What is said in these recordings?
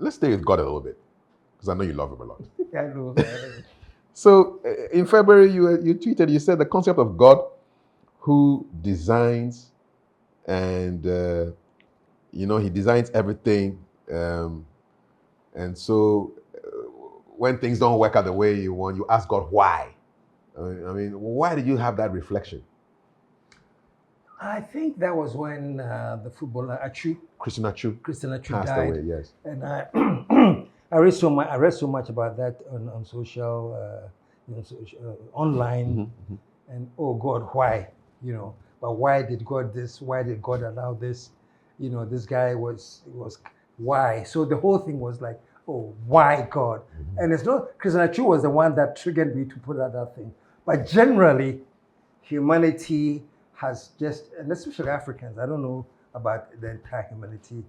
let's stay with God a little bit, because I know you love him a lot. I know. So in February, you tweeted, you said the concept of God who designs and, he designs everything. And so when things don't work out the way you want, you ask God why. I mean, why did you have that reflection? I think that was when the footballer Christian Achu Achu passed died. away, yes. And I read so much about that on social, online. Mm-hmm. And oh God, why? But why did God this? Why did God allow this? This guy was why? So the whole thing was like, oh, why God? Mm-hmm. And it's not Christian Achu was the one that triggered me to put out that thing. But generally, humanity has just, and especially Africans, I don't know about the entire humanity,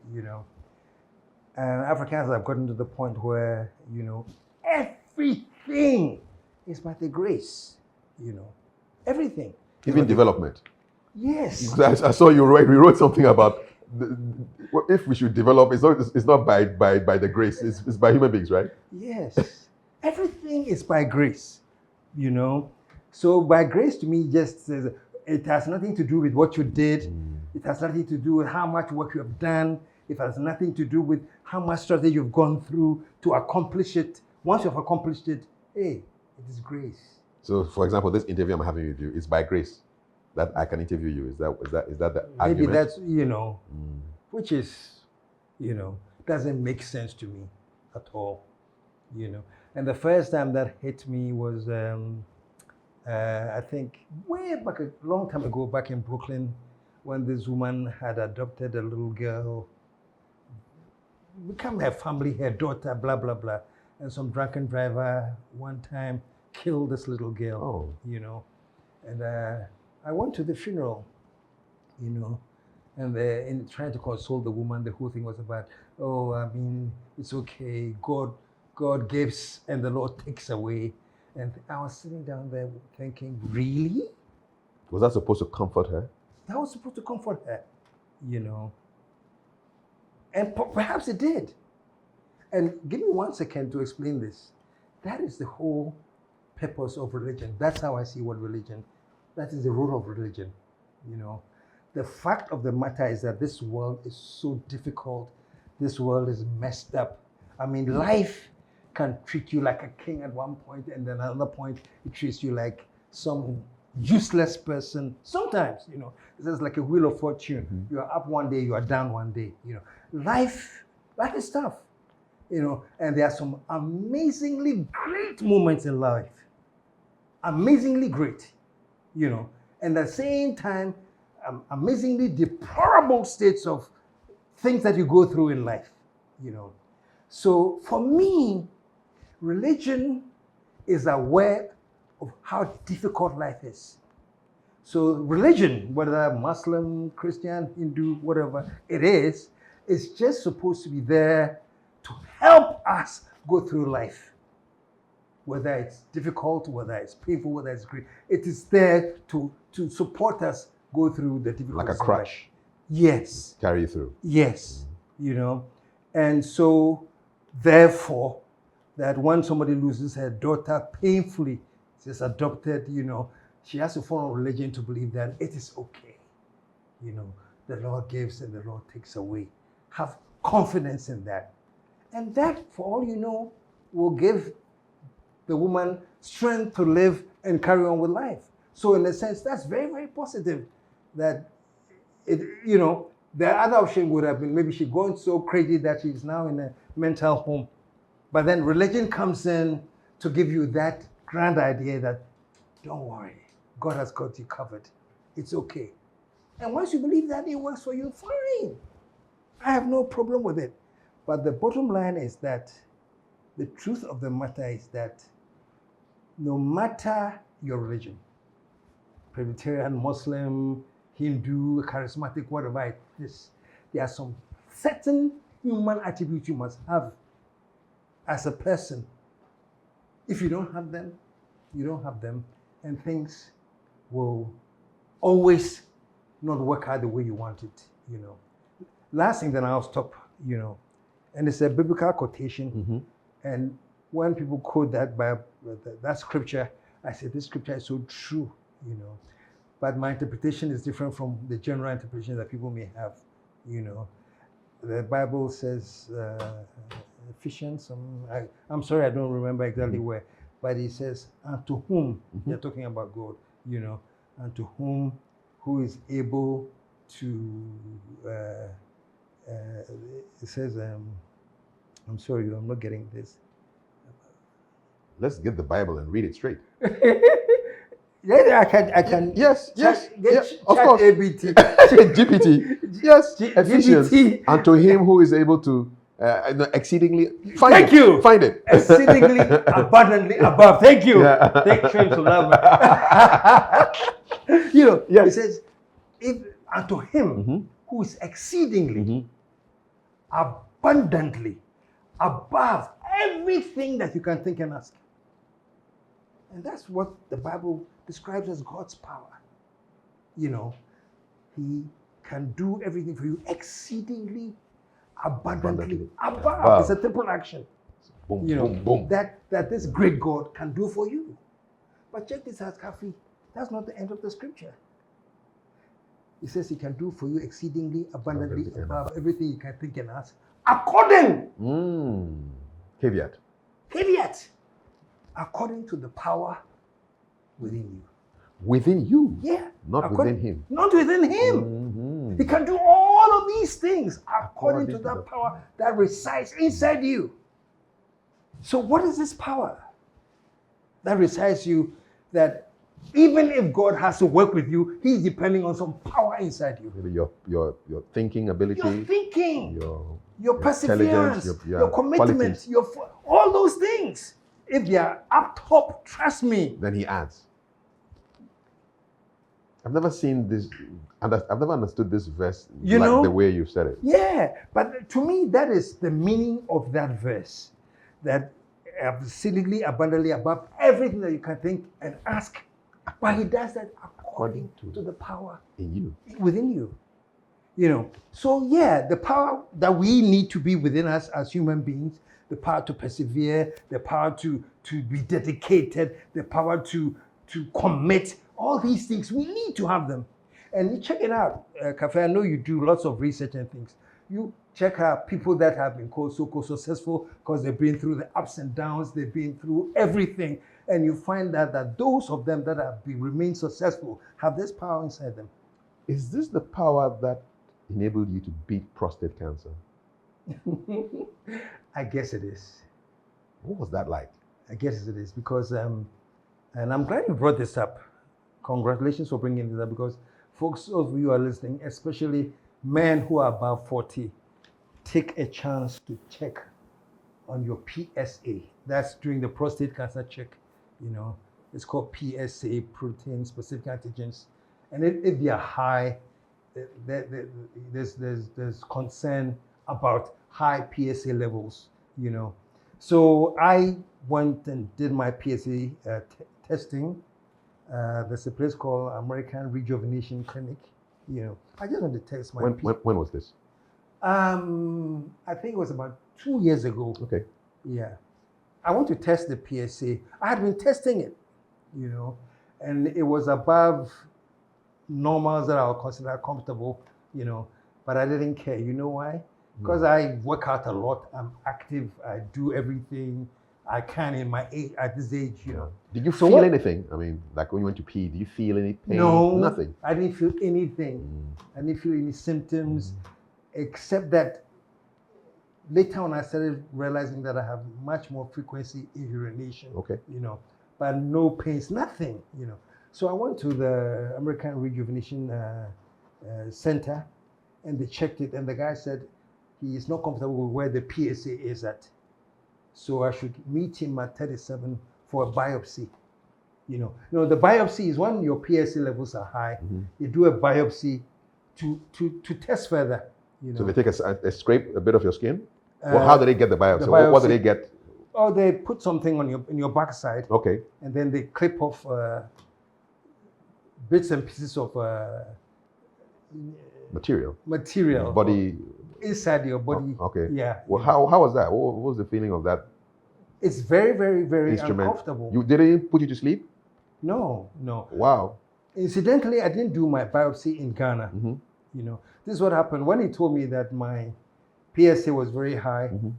Africans have gotten to the point where, everything is by the grace, everything. Even development. Yes. I saw you wrote something about if we should develop, it's not by the grace, it's by human beings, right? Yes. Everything is by grace, So by grace to me just says it has nothing to do with what you did. It has nothing to do with how much work you have done. It has nothing to do with how much strategy you've gone through to accomplish it. Once you've accomplished it, hey, it is grace. So, for example, this interview I'm having with you is by grace that I can interview you. Is that the argument? Maybe that's which is doesn't make sense to me at all. And the first time that hit me was I think way back a long time ago, back in Brooklyn, when this woman had adopted a little girl, become her family, her daughter, blah blah blah, and some drunken driver one time killed this little girl. And I went to the funeral, and in trying to console the woman, the whole thing was about, it's okay, God gives and the Lord takes away. And I was sitting down there thinking, really? Was that supposed to comfort her? That was supposed to comfort her, And perhaps it did. And give me 1 second to explain this. That is the whole purpose of religion. That's how I see that is the role of religion, The fact of the matter is that this world is so difficult. This world is messed up. I mean, life can treat you like a king at one point, and then another point it treats you like some useless person. Sometimes, it's just like a wheel of fortune. Mm-hmm. You are up one day, you are down one day. Life is tough. And there are some amazingly great moments in life. Amazingly great. And at the same time, amazingly deplorable states of things that you go through in life. So for me, religion is aware of how difficult life is. So religion, whether Muslim, Christian, Hindu, whatever it is just supposed to be there to help us go through life. Whether it's difficult, whether it's painful, whether it's great, it is there to support us go through the difficulties. Like a crutch. Yes. Carry you through. Yes. And so therefore, that when somebody loses her daughter painfully, she's adopted, she has to follow religion to believe that it is okay. The Lord gives and the Lord takes away. Have confidence in that. And that, for all you know, will give the woman strength to live and carry on with life. So in a sense, that's very, very positive. That, the other option would have been maybe she's going so crazy that she's now in a mental home. But then religion comes in to give you that grand idea that, don't worry, God has got you covered. It's okay. And once you believe that, it works for you, fine. I have no problem with it. But the bottom line is that the truth of the matter is that no matter your religion, Presbyterian, Muslim, Hindu, charismatic, whatever it is, there are some certain human attributes you must have as a person. If you don't have them, you don't have them, and things will always not work out the way you want it, Last thing, then I'll stop, And it's a biblical quotation. Mm-hmm. And when people quote that scripture, I say this scripture is so true, you know. But my interpretation is different from the general interpretation that people may have, you know. The Bible says, Ephesians, I'm sorry, I don't remember exactly where, but it says, and to whom, you're talking about God, you know, and to whom, who is able to, it says, I'm sorry, I'm not getting this. Let's get the Bible and read it straight. Yeah, I can. Yes, of Chat course. ABT. GPT. Yes, Ephesians. GPT. And to him who is able to exceedingly find Thank it. you. Find it. Exceedingly abundantly above. Thank you. Yeah. Thank you to love me. You know, Yes. it says, and to him who is exceedingly abundantly above everything that you can think and ask. And that's what the Bible describes as God's power. You know, he can do everything for you exceedingly abundantly above. It's a temporal action. Boom, You know, boom, boom. that this great God can do for you. But check this out, Kafui. That's not the end of the scripture. He says he can do for you exceedingly abundantly above everything you can think and ask, according. Caveat. According to the power within you. Within you? Yeah. Not within him. Not within him. He can do all of these things according to that power that resides inside you. So what is this power that resides you, that even if God has to work with you, he's depending on some power inside you? Maybe your thinking ability. Your thinking. Your perseverance, perseverance, your commitment, qualities. all those things. If they are up top, trust me. Then he adds. I've never seen this, and I've never understood this verse the way you said it. Yeah, but to me, that is the meaning of that verse. That exceedingly abundantly above everything that you can think and ask. But he does that according to the power in you, within you. You know, so yeah, the power that we need to be within us as human beings, the power to persevere, the power to be dedicated, the power to commit, all these things, we need to have them. And you check it out, Kafui, I know you do lots of research and things. You check out people that have been so-called successful because they've been through the ups and downs, they've been through everything. And you find that those of them that have remained successful have this power inside them. Is this the power that enabled you to beat prostate cancer? I guess it is. What was that like? I guess it is because, and I'm glad you brought this up. Congratulations for bringing this up, because folks of you who are listening, especially men who are above 40, take a chance to check on your PSA. That's during the prostate cancer check. You know, it's called PSA, protein specific antigens. And if they are high, there's concern about high PSA levels, you know. So I went and did my PSA testing. There's a place called American Rejuvenation Clinic. You know, I just want to test my When was this? I think it was about 2 years ago. Okay. Yeah. I want to test the PSA. I had been testing it, you know, and it was above normals that I would consider comfortable, you know, but I didn't care. You know why? Because I work out a lot. I'm active. I do everything I can in my age, at this age, you know. Did you feel anything? I mean, like when you went to pee, did you feel any pain? No. Nothing. I didn't feel anything. I didn't feel any symptoms, except that later on I started realizing that I have much more frequency in urination. Okay. You know, but no pains, nothing, you know. So I went to the American Rejuvenation Center, and they checked it, and the guy said he is not comfortable with where the PSA is at. So I should meet him at 37 for a biopsy. You know, the biopsy is when your PSA levels are high. You do a biopsy to test further. You know. So they take a scrape a bit of your skin. Well, how do they get the biopsy? What do they get? Oh, they put something on your backside. Okay. And then they clip off bits and pieces of material. Material. Body. inside your body. Okay. Yeah. Well, how was that? What was the feeling of that It's very, very, very instrument? uncomfortable. Did it put you to sleep? No. Wow. Incidentally, I didn't do my biopsy in Ghana. Mm-hmm. You know, this is what happened when he told me that my PSA was very high Mm-hmm.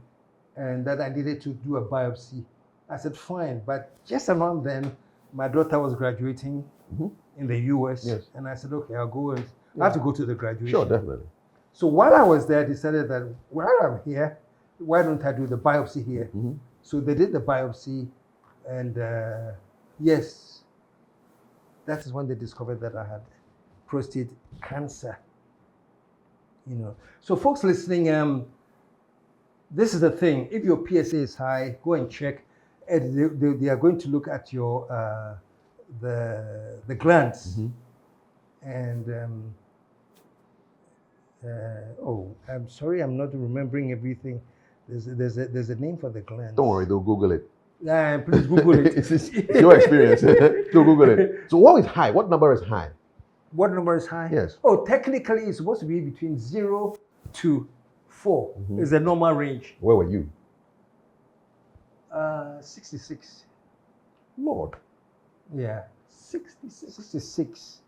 and that I needed to do a biopsy. I said, fine. But just around then, my daughter was graduating Mm-hmm. in the US. Yes. And I said, okay, I'll go and Yeah. I have to go to the graduation. Sure, definitely. So while I was there, I decided that while I'm here, why don't I do the biopsy here? Mm-hmm. So they did the biopsy, and yes, that is when they discovered that I had prostate cancer. You know, so folks listening, this is the thing. If your PSA is high, go and check, and they are going to look at your the glands, Mm-hmm. and oh, I'm sorry, I'm not remembering everything. There's a name for the glands. Don't worry, they'll Google it. Please Google it. It's your experience. They'll Google it. So what is high? What number is high? What number is high? Yes. Oh, technically, it's supposed to be between 0 to 4. Mm-hmm. Is the normal range. Where were you? 66. Lord. Yeah. 66.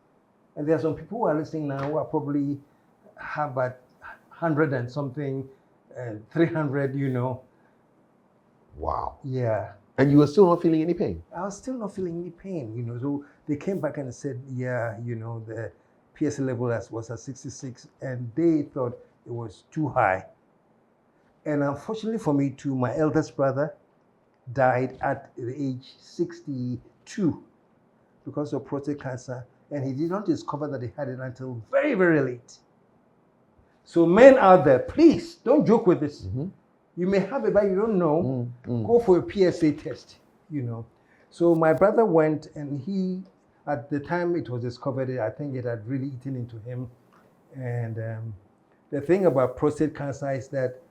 And there are some people who are listening now who are probably have about 100 and something, 300, you know. Wow. Yeah. And you were still not feeling any pain? I was still not feeling any pain, you know. So they came back and said, yeah, you know, the PSA level was at 66, and they thought it was too high. And unfortunately for me too, my eldest brother died at the age 62 because of prostate cancer, and he did not discover that he had it until very, very late. So men out there, please don't joke with this. Mm-hmm. You may have it, but you don't know. Go for a PSA test, you know. So my brother went, and he, at the time it was discovered, I think it had really eaten into him. And the thing about prostate cancer is that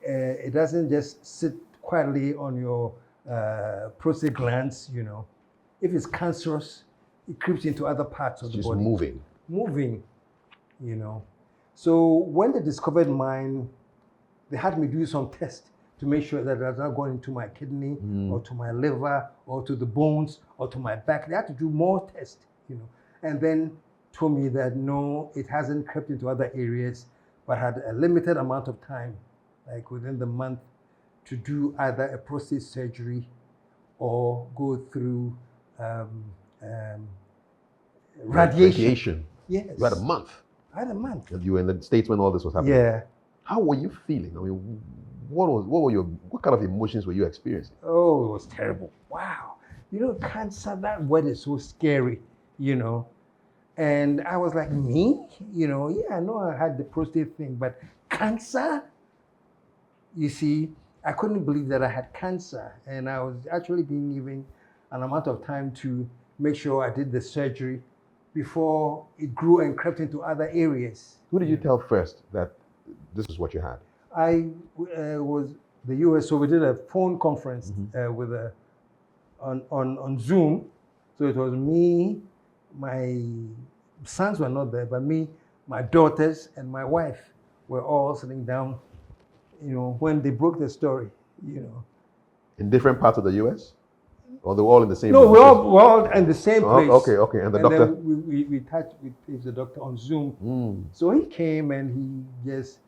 it doesn't just sit quietly on your prostate glands, you know. If it's cancerous, it creeps into other parts of the Just body. Moving, you know. So when they discovered mine, they had me do some tests to make sure that it was not going into my kidney or to my liver or to the bones or to my back. They had to do more tests, you know, and then told me that no, it hasn't crept into other areas, but had a limited amount of time, like within the month, to do either a prostate surgery or go through radiation. Yes. You had a month. I had a month. And you were in the States when all this was happening. Yeah. How were you feeling? I mean, what kind of emotions were you experiencing? Oh, it was terrible. Wow. You know, cancer, that word is so scary, you know. And I was like, me? You know, yeah, I know I had the prostate thing, but cancer? You see, I couldn't believe that I had cancer. And I was actually being given an amount of time to make sure I did the surgery before it grew and crept into other areas. Who did you tell first that this is what you had? I was the US, so we did a phone conference with on Zoom. So it was me, my sons were not there, but me, my daughters, and my wife were all sitting down, you know, when they broke the story, you know. In different parts of the US? Or they were all in the same No, place? we're all in the same place. Okay. And the doctor? Then we touched with the doctor on Zoom. So he came and he just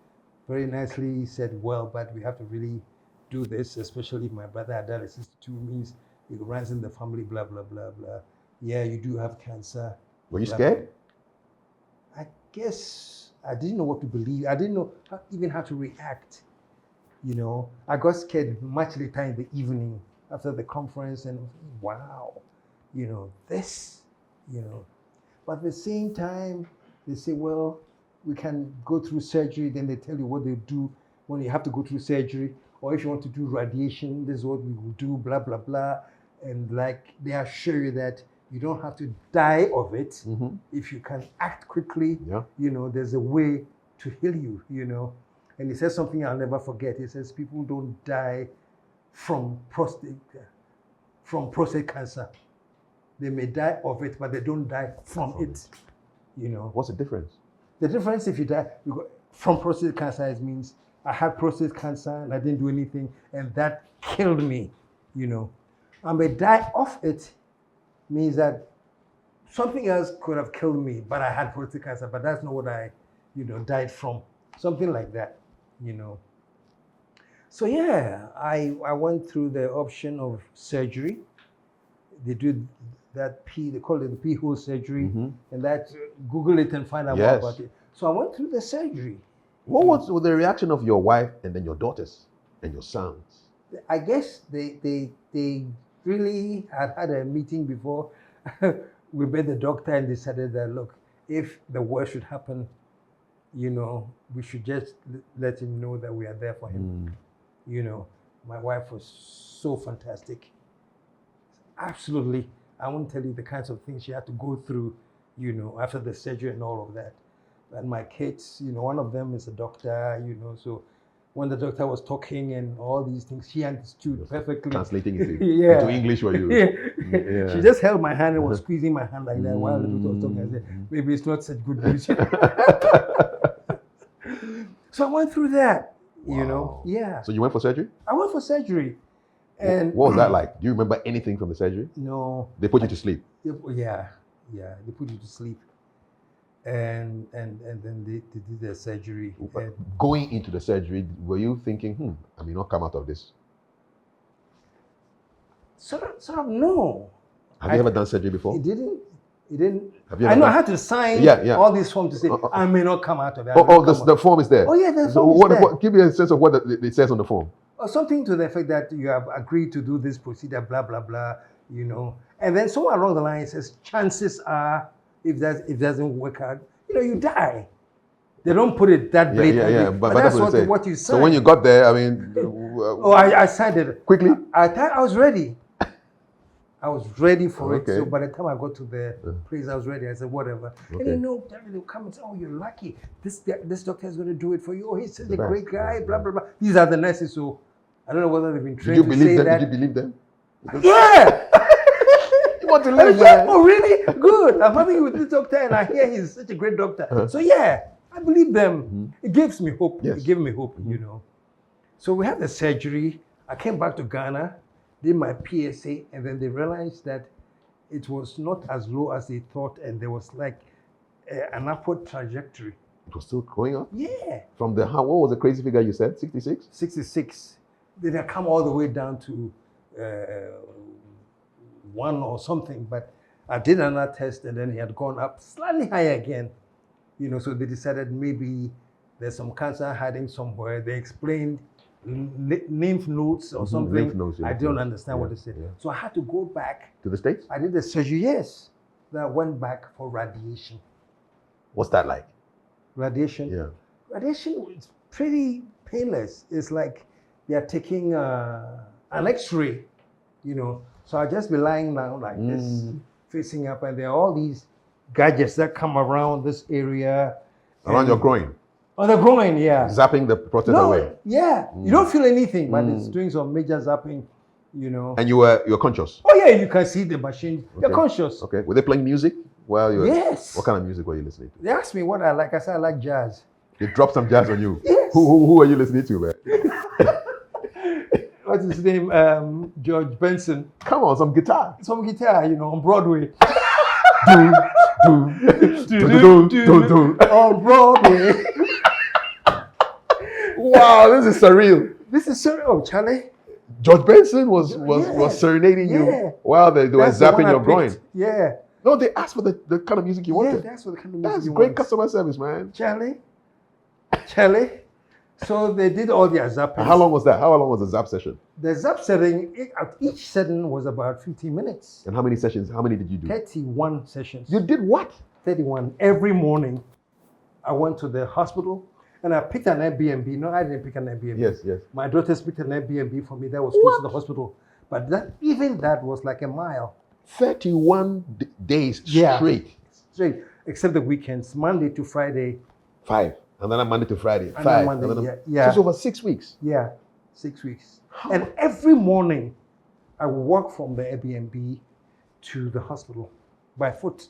very nicely said, well, but we have to really do this, especially if my brother had done it 62, means it runs in the family, blah, blah, blah, blah. Yeah, you do have cancer. Were you scared? I guess I didn't know what to believe. I didn't know even how to react. You know, I got scared much later in the evening after the conference, and wow, you know, this, you know. But at the same time, they say, well, we can go through surgery. Then they tell you what they do when you have to go through surgery, or if you want to do radiation, this is what we will do, blah, blah, blah. And like, they assure you that you don't have to die of it. If you can act quickly, you know, there's a way to heal you, you know. And he says something I'll never forget. He says, people don't die from prostate cancer. They may die of it, but they don't die from it, you know. What's the difference? The difference, if you die, from prostate cancer, it means I had prostate cancer and I didn't do anything, and that killed me, you know. I may die of it means that something else could have killed me, but I had prostate cancer, but that's not what I, died from. Something like that, you know. So yeah, I went through the option of surgery. They do that they call it the pee-hole surgery, and that Google it and find out more Yes. about it. So I went through the surgery. What was the reaction of your wife and then your daughters and your sons? I guess they really had a meeting before we met the doctor and decided that, look, if the worst should happen, we should just let him know that we are there for him. My wife was so fantastic. Absolutely. I won't tell you the kinds of things she had to go through, after the surgery and all of that. And my kids, one of them is a doctor, so when the doctor was talking and all these things, she understood perfectly. Translating it Yeah. into English for you. Yeah. She just held my hand and was squeezing my hand like that while the doctor was talking. I said, maybe it's not such good news. So I went through that, Wow. Yeah. So you went for surgery? I went for surgery. And what was that like? Do you remember anything from the surgery? No. They put you to sleep? Yeah. They put you to sleep. And then they did the surgery. And Going into the surgery, were you thinking, I may not come out of this? sort of no. Have you ever done surgery before? It didn't. Have you I ever know I done- had to sign Yeah. all these forms to say I may not come out of it. The form is there. Oh yeah, the So form is what, there. what? Give me a sense of what it says on the form. Or something to the effect that you have agreed to do this procedure, blah blah blah. And then somewhere along the line it says chances are, if it doesn't work out, you die. They don't put it that blatantly. Yeah. But that's what it says. what you sign. So when you got there, I mean, I signed it quickly. I thought I was ready. I was ready for it. Okay. So by the time I got to the place, I was ready. I said, whatever. Okay. And they'll come and say, oh, you're lucky. This doctor is going to do it for you. Oh, he's such a The best. great guy, blah, blah, blah. These are the nurses. So I don't know whether they've been Did trained you to believe say them? that. Did you believe them? Yeah. You want to I live, was like, man? oh, really? Good. I'm having with this doctor and I hear he's such a great doctor. So yeah, I believe them. It gives me hope. Yes. It gave me hope, So we had the surgery. I came back to Ghana, did my PSA, and then they realized that it was not as low as they thought, and there was like an upward trajectory. It was still going up? Yeah. From what was the crazy figure you said? 66? 66. Then I come all the way down to 1 or something, but I did another test and then he had gone up slightly higher again. So they decided maybe there's some cancer hiding somewhere. They explained lymph nodes or something. Lymph nodes, yeah. I don't understand what Yeah, they said. yeah. So I had to go back. To the States? I did the surgery, yes. Then I went back for radiation. What's that like? Radiation? Yeah. Radiation is pretty painless. It's like they are taking an X-ray, So I just be lying down like this, facing up, and there are all these gadgets that come around this area. Around your groin? On the groin, yeah. Zapping the prostate away? Yeah. You don't feel anything, but it's doing some major zapping, And you're conscious? Oh yeah, you can see the machine. You're Okay. conscious. Okay. Were they playing music while you were? Yes. What kind of music were you listening to? They asked me what I like. I said I like jazz. They dropped some jazz on you. Yes. Who are you listening to, man? What's his name? George Benson. Come on, some guitar. Some guitar, on Broadway. On Broadway. Wow, this is surreal. This is so. Oh, Charlie. George Benson was Yeah. serenading Yeah. you while they were That's the one zapping I your groin. picked. Yeah. No, they asked for the kind of music you Yeah, wanted. that's what the kind of music That's you great want. customer service, man. Charlie. So they did all their zapping. How long was that? How long was the zap session? The zap setting, each setting was about 15 minutes. And how many sessions? How many did you do? 31 sessions. You did what? 31. Every morning, I went to the hospital and I picked an Airbnb. No, I didn't pick an Airbnb. Yes. My daughters picked an Airbnb for me that was close to the hospital. But that was like a mile. 31 days Yeah. straight. Except the weekends, Monday to Friday. 5. And then Monday to Friday. And 5. then Monday, and then, yeah. So it's over 6 weeks. Yeah, 6 weeks. And every morning, I would walk from the Airbnb to the hospital by foot,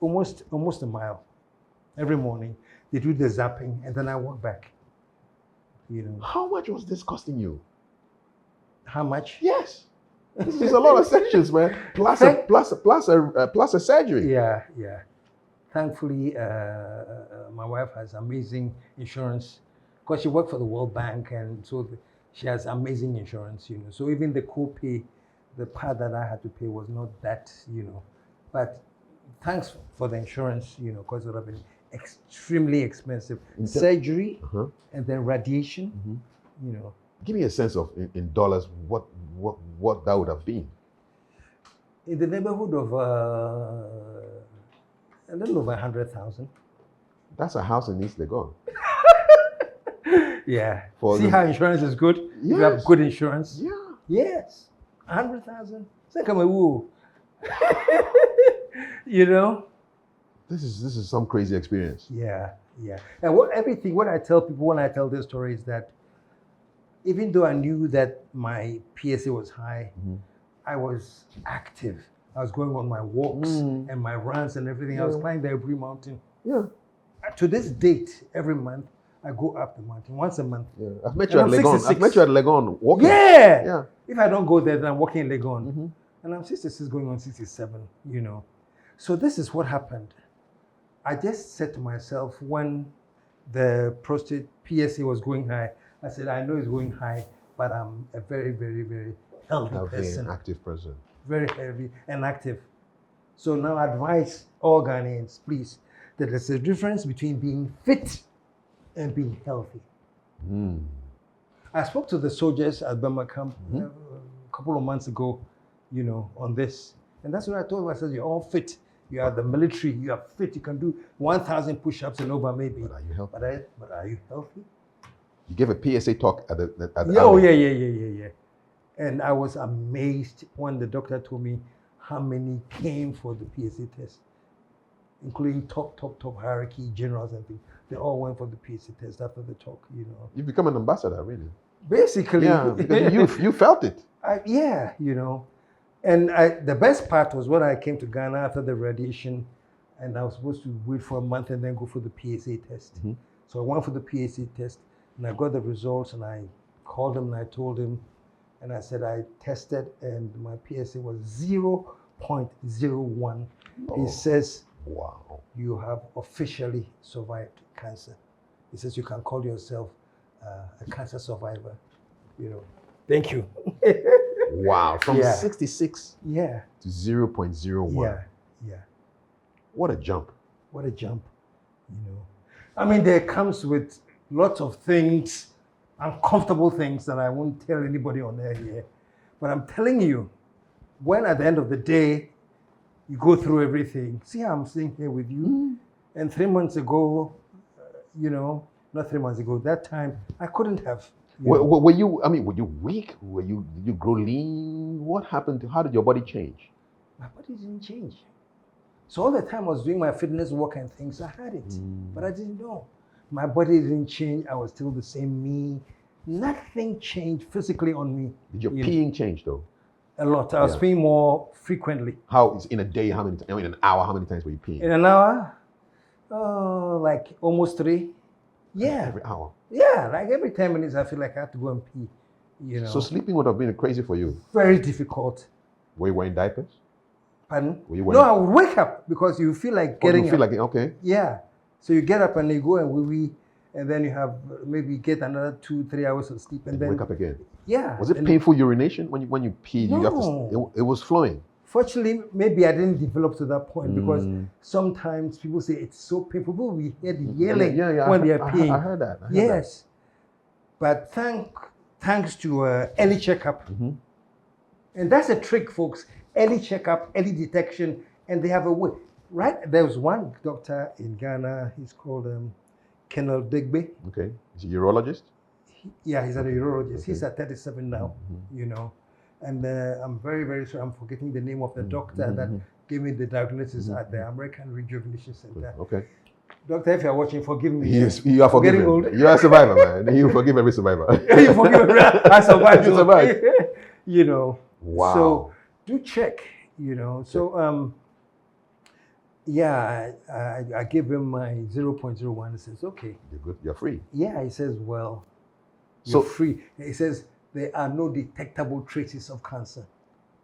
almost a mile. every morning. They do the zapping, and then I walk back. How much was this costing you? How much? Yes. This is a lot of sessions, man. Plus a surgery. Yeah. Thankfully, my wife has amazing insurance because she worked for the World Bank, and so she has amazing insurance. So even the co-pay, the part that I had to pay was not that. But thanks for the insurance. Because it would have been extremely expensive. Surgery and then radiation. Give me a sense of in dollars what that would have been. In the neighborhood of a little over 100,000. That's a house in East Legon. Yeah. See how insurance is good? Yes. You have good insurance? Yeah. Yes. 100,000. Second, woo. This is some crazy experience. Yeah. And what I tell people when I tell this story is that even though I knew that my PSA was high, I was active. I was going on my walks and my runs and everything. I was climbing the Every mountain. Yeah. To this date, every month, I go up the mountain once a month. Yeah. I've met you at Legon walking. Yeah. If I don't go there, then I'm walking in Legon. And I'm 66 going on 67, So this is what happened. I just said to myself when the prostate PSA was going high, I said, I know it's going high, but I'm a very, very, very healthy person. An active person. Very healthy and active. So now I advise all Ghanaians, please, that there's a difference between being fit and being healthy. I spoke to the soldiers at Burma camp a couple of months ago, on this. And that's what I told them. I said, you're all fit. You are the military. You are fit. You can do 1,000 push-ups and over maybe. But are you healthy? But are you healthy? You gave a PSA talk at the yeah. And I was amazed when the doctor told me how many came for the PSA test, including top hierarchy, generals and things. They all went for the PSA test after the talk, You've become an ambassador, really. Basically. Yeah, because you felt it. And the best part was when I came to Ghana after the radiation, and I was supposed to wait for a month and then go for the PSA test. So I went for the PSA test, and I got the results, and I called him and I told him, and I said I tested and my PSA was 0.01. He says, wow, you have officially survived cancer. He says you can call yourself a cancer survivor. Thank you. Wow, from 66 to 0.01. Yeah. What a jump. What a jump. I mean, there comes with lots of things, uncomfortable things that I won't tell anybody on air here. But I'm telling you, when at the end of the day, you go through everything. See how I'm sitting here with you? And 3 months ago, not 3 months ago, that time, I couldn't have. Were you weak? Did you grow lean? What happened? How did your body change? My body didn't change. So all the time I was doing my fitness work and things, I had it, but I didn't know. My body didn't change. I was still the same me. Nothing changed physically on me. Did your peeing change though? A lot. I was peeing more frequently. How in a day? How many? In an hour? How many times were you peeing? In an hour, like almost 3. Yeah. Every hour. Yeah, like every 10 minutes, I feel like I have to go and pee. So sleeping would have been crazy for you. Very difficult. Were you wearing diapers? Pardon? Were you wearing... No, I would wake up because you feel like getting up. Okay. Yeah. So you get up and you go and wee, and then you have maybe get another 2-3 hours of sleep, and then wake up again. Yeah. Was it painful urination when you peed? No. You have to. It was flowing. Fortunately, maybe I didn't develop to that point because sometimes people say it's so painful. People we hear the yelling when they are peeing. I heard that. Yes. But thanks to early checkup, and that's a trick, folks. Early checkup, early detection, and they have a way. Right? There was one doctor in Ghana. He's called Colonel Digby. Okay. Is he a urologist? He's a urologist. Okay. He's at 37 now. And I'm very, very sorry. I'm forgetting the name of the doctor that gave me the diagnosis at the American Rejuvenation Center. Okay. Doctor, if you're watching, forgive me. Yes, you are forgiven. You are a survivor, man. You forgive every survivor. You forgive every I survived. You survived. Wow. So do check, So Yeah, I gave him my 0.01. He says, okay. You're good. You're free. Yeah, he says, well, So- you're free. He says, there are no detectable traces of cancer.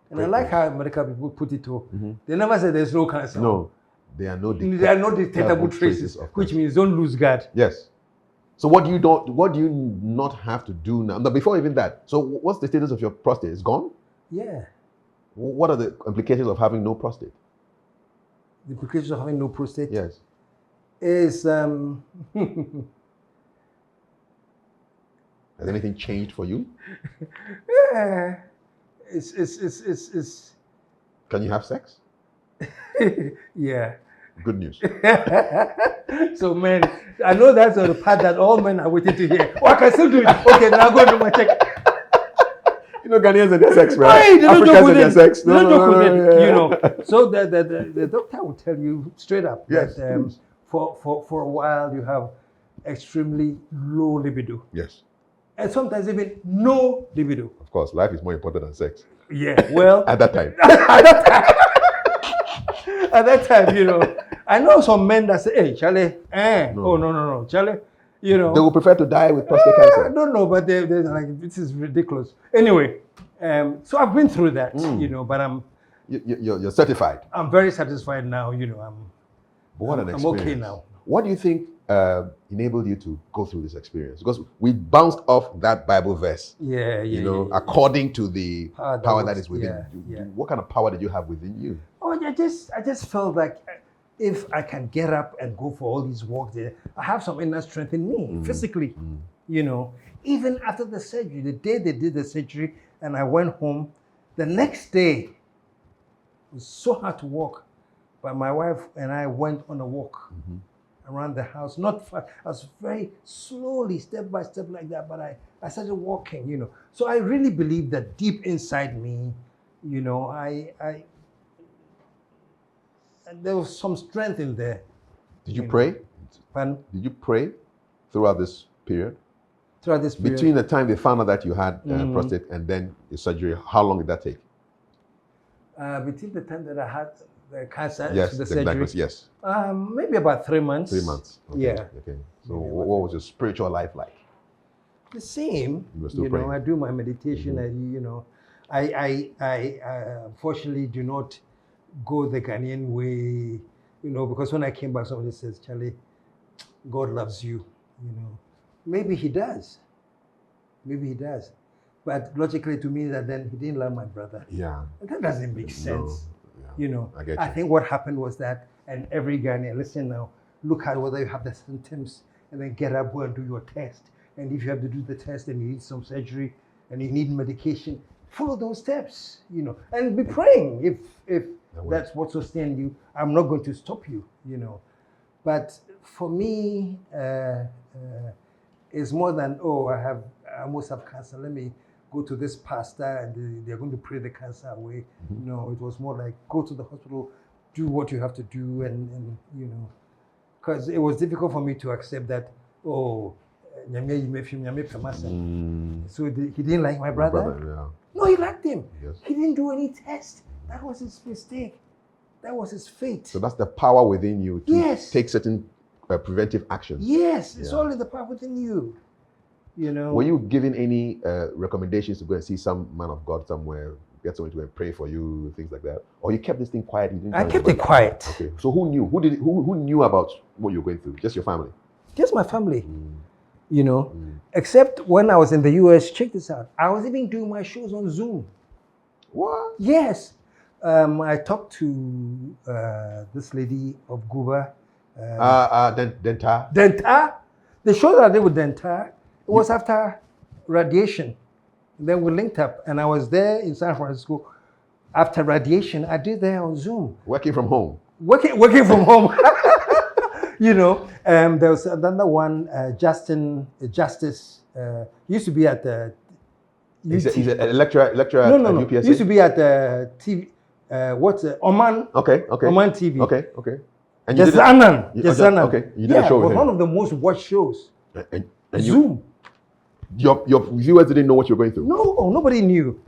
And I Great like news. how medical people put it too. They never say there's no cancer. No, there are no There are no detectable traces, of which cancer. means don't lose guard. Yes. So what do you not have to do now? No, before even that. So what's the status of your prostate? It's gone? Yeah. What are the implications of having no prostate? The implications of having no prostate Yes. is Has anything changed for you? yeah, it's Can you have sex? yeah. Good news. So men, I know that's the part that all men are waiting to hear. Oh, I can still do it. Okay, now go do my check. You know, Ghanaians and their sex, right? Hey, they don't joke Africans with and their it. sex. They don't joke with it, yeah. you know. So the doctor will tell you straight up Yes, that please. for a while you have extremely low libido, Yes. and sometimes even no libido. Of course, life is more important than sex. Yeah, well, At that time. at that time, you know, I know some men that say, "Hey, Charlie, No. oh no, Charlie," you know. They will prefer to die with prostate cancer. I don't know, but they're like, this is ridiculous. Anyway, so I've been through that, you know, but You're certified. I'm very satisfied now, you know. But what an I'm experience. okay now. What do you think enabled you to go through this experience? Because we bounced off that Bible verse, Yeah, you know, yeah. according to the Power that power that works, is within yeah, you. yeah. What kind of power did you have within you? Oh, I just felt like if I can get up and go for all these walks there, I have some inner strength in me, physically, you know. Even after the surgery, the day they did the surgery and I went home, the next day, it was so hard to walk, but my wife and I went on a walk around the house, not fast. I was very slowly, step by step like that, but I started walking, you know. So I really believe that deep inside me, you know, there was some strength in there. Did you pray? Pardon? Did you pray throughout this period? Throughout this period. Between the time they found out that you had prostate and then the surgery, how long did that take? Between the time that I had the cancer Yes, to the the surgery, diagnosis, yes. maybe about 3 months. 3 months. Okay. Yeah. Okay. So Maybe what was your spiritual life like? The same. You were still know, praying. I do my meditation. I unfortunately do not go the Ghanaian way, you know, because when I came back, somebody says, Charlie, God loves you, you know. Maybe he does. Maybe he does. But logically to me that then he didn't love my brother. Yeah. And that doesn't make sense. Yeah. You know, I get I you. think what happened was that, and every Ghanaian, listen now, look at whether you have the symptoms and then get up, go and do your test. And if you have to do the test and you need some surgery and you need medication, follow those steps, you know, and be praying if that's what sustains you. I'm not going to stop you, you know. But for me, it's more than, oh, I almost have cancer. Let me go to this pastor and they're going to pray the cancer away. No, it was more like go to the hospital, do what you have to do, and you know, because it was difficult for me to accept that. Oh, so he didn't like my brother. Yeah. No, he liked him. Yes. He didn't do any test. That was his mistake. That was his fate. So that's the power within you to Yes. take certain preventive actions. Yes, it's Yeah. only the power within you. You know. Were you given any recommendations to go and see some man of God somewhere, get someone to go and pray for you, things like that? Or you kept this thing quiet? You didn't I tell kept it anybody? quiet. Okay. So who knew? Who knew about what you were going through? Just your family? Just my family. You know. Except when I was in the US, check this out. I was even doing my shows on Zoom. What? Yes. I talked to this lady of Guba. Dentar? Dentar. The show that I did with Dentar, it was after radiation. Then we linked up, and I was there in San Francisco. After radiation, I did there on Zoom. Working from home? Working from home. You know, there was another one, Justice. He used to be at the He's a lecturer no, at no. UPSA? He used to be at the TV, Oman. Okay. Oman TV. Okay. And you Just did it- Anand. you- Just okay, Anand. okay. You did a show it with was him. one of the most watched shows. And you, Zoom. your viewers didn't know what you were going through? No, nobody knew.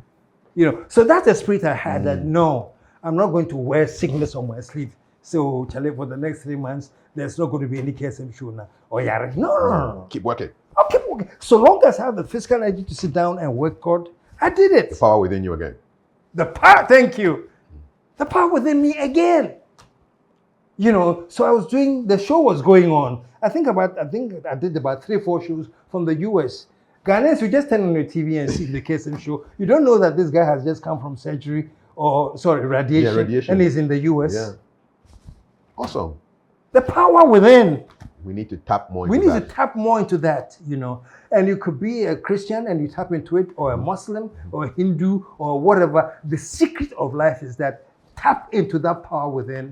You know, so that's the spirit I had that no, I'm not going to wear sickness on my sleeve. So, Charlie, for the next 3 months, there's not going to be any KSM show now. Oh, yeah. No. Keep working. I'll keep working. So long as I have the physical energy to sit down and work God, I did it. The power within you again. The power, thank you. The power within me again. You know, so I was doing, the show was going on. I think I did about 3-4 shows from the US. Ghanaians, you just turn on your TV and see the KSM show. You don't know that this guy has just come from surgery radiation. Yeah, radiation. And he's in the US. Yeah. Awesome. The power within. We need to tap more We into need that. to tap more into that, you know. And you could be a Christian and you tap into it, or a Muslim, or a Hindu, or whatever. The secret of life is that tap into that power within.